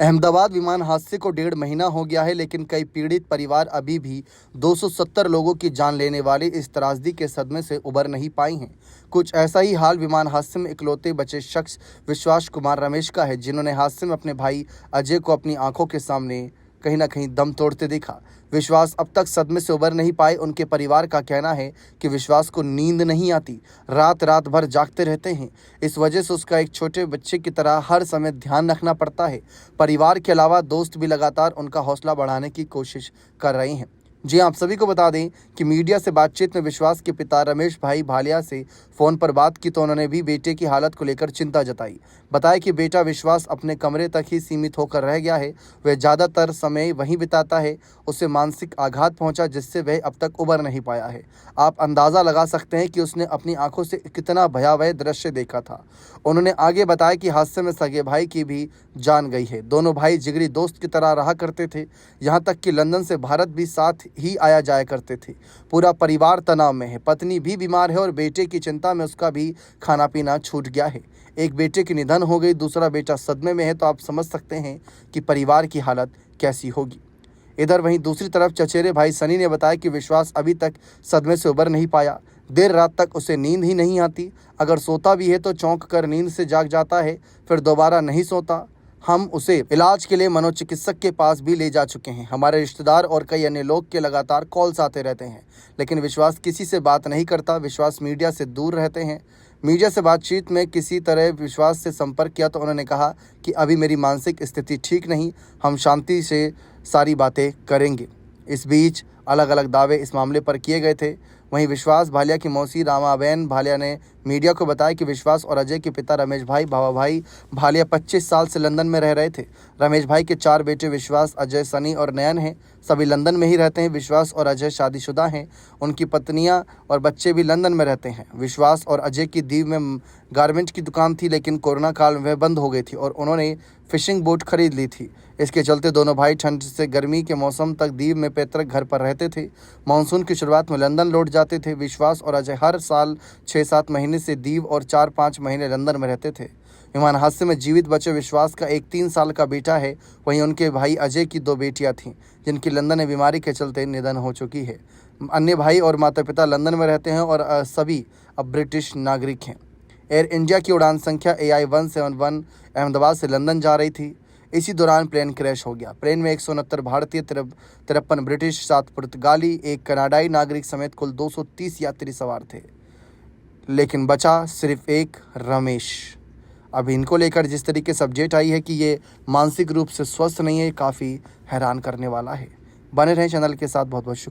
अहमदाबाद विमान हादसे को 1.5 महीना हो गया है, लेकिन कई पीड़ित परिवार अभी भी 270 लोगों की जान लेने वाली इस त्रासदी के सदमे से उबर नहीं पाई हैं। कुछ ऐसा ही हाल विमान हादसे में इकलौते बचे शख्स विश्वास कुमार रमेश का है, जिन्होंने हादसे में अपने भाई अजय को अपनी आंखों के सामने कहीं ना कहीं दम तोड़ते देखा। विश्वास अब तक सदमे से उबर नहीं पाए। उनके परिवार का कहना है कि विश्वास को नींद नहीं आती, रात रात भर जागते रहते हैं। इस वजह से उसका एक छोटे बच्चे की तरह हर समय ध्यान रखना पड़ता है। परिवार के अलावा दोस्त भी लगातार उनका हौसला बढ़ाने की कोशिश कर रहे हैं। जी आप सभी को बता दें कि मीडिया से बातचीत में विश्वास के पिता रमेश भाई भालिया से फ़ोन पर बात की तो उन्होंने भी बेटे की हालत को लेकर चिंता जताई। बताया कि बेटा विश्वास अपने कमरे तक ही सीमित होकर रह गया है, वह ज़्यादातर समय वहीं बिताता है। उसे मानसिक आघात पहुंचा, जिससे वह अब तक उबर नहीं पाया है। आप अंदाज़ा लगा सकते हैं कि उसने अपनी आंखों से कितना भयावह दृश्य देखा था। उन्होंने आगे बताया कि हादसे में सगे भाई की भी जान गई है। दोनों भाई जिगरी दोस्त की तरह रहा करते थे, यहाँ तक कि लंदन से भारत भी साथ ही आया जाया करते थे। पूरा परिवार तनाव में है, पत्नी भी बीमार है और बेटे की चिंता में उसका भी खाना पीना छूट गया है। एक बेटे की निधन हो गई, दूसरा बेटा सदमे में है, तो आप समझ सकते हैं कि परिवार की हालत कैसी होगी। इधर वहीं दूसरी तरफ चचेरे भाई सनी ने बताया कि विश्वास अभी तक सदमे से उबर नहीं पाया। देर रात तक उसे नींद ही नहीं आती, अगर सोता भी है तो चौंक कर नींद से जाग जाता है, फिर दोबारा नहीं सोता। हम उसे इलाज के लिए मनोचिकित्सक के पास भी ले जा चुके हैं। हमारे रिश्तेदार और कई अन्य लोग के लगातार कॉल्स आते रहते हैं, लेकिन विश्वास किसी से बात नहीं करता। विश्वास मीडिया से दूर रहते हैं। मीडिया से बातचीत में किसी तरह विश्वास से संपर्क किया तो उन्होंने कहा कि अभी मेरी मानसिक स्थिति ठीक नहीं, हम शांति से सारी बातें करेंगे। इस बीच अलग अलग दावे इस मामले पर किए गए थे। वहीं विश्वास भालिया की मौसी रामाबेन भालिया ने मीडिया को बताया कि विश्वास और अजय के पिता रमेश भाई बाबा भाई भालिया 25 साल से लंदन में रह रहे थे। रमेश भाई के 4 बेटे विश्वास, अजय, सनी और नयन हैं। सभी लंदन में ही रहते हैं। विश्वास और अजय शादीशुदा हैं। उनकी पत्नियां और बच्चे भी लंदन में रहते हैं। विश्वास और अजय की दीव में गारमेंट की दुकान थी, लेकिन कोरोना काल में वह बंद हो गई थी और उन्होंने फिशिंग बोट खरीद ली थी। इसके चलते दोनों भाई ठंड से गर्मी के मौसम तक दीव में पैतृक घर पर रहते थे। मानसून की शुरुआत में लंदन लौट जाते थे। विश्वास और अजय हर साल 6-7 महीने से दीव और 4-5 महीने लंदन में रहते थे। विमान हादसे में जीवित बचे विश्वास का एक 3 साल का बेटा है। वहीं उनके भाई अजय की 2 बेटियां थीं, जिनकी लंदन में बीमारी के चलते निधन हो चुकी है। अन्य भाई और माता पिता लंदन में रहते हैं और सभी अब ब्रिटिश नागरिक हैं। एयर इंडिया की उड़ान संख्या AI 171 अहमदाबाद से लंदन जा रही थी। इसी दौरान प्लेन क्रैश हो गया। प्लेन में 169 भारतीय, 53 ब्रिटिश, 7 पुर्तगाली, 1 कनाडाई नागरिक समेत कुल 230 यात्री सवार थे, लेकिन बचा सिर्फ एक रमेश। अब इनको लेकर जिस तरीके से अपडेट आई है कि ये मानसिक रूप से स्वस्थ नहीं है, काफ़ी हैरान करने वाला है। बने रहें चैनल के साथ। बहुत बहुत शुक्रिया।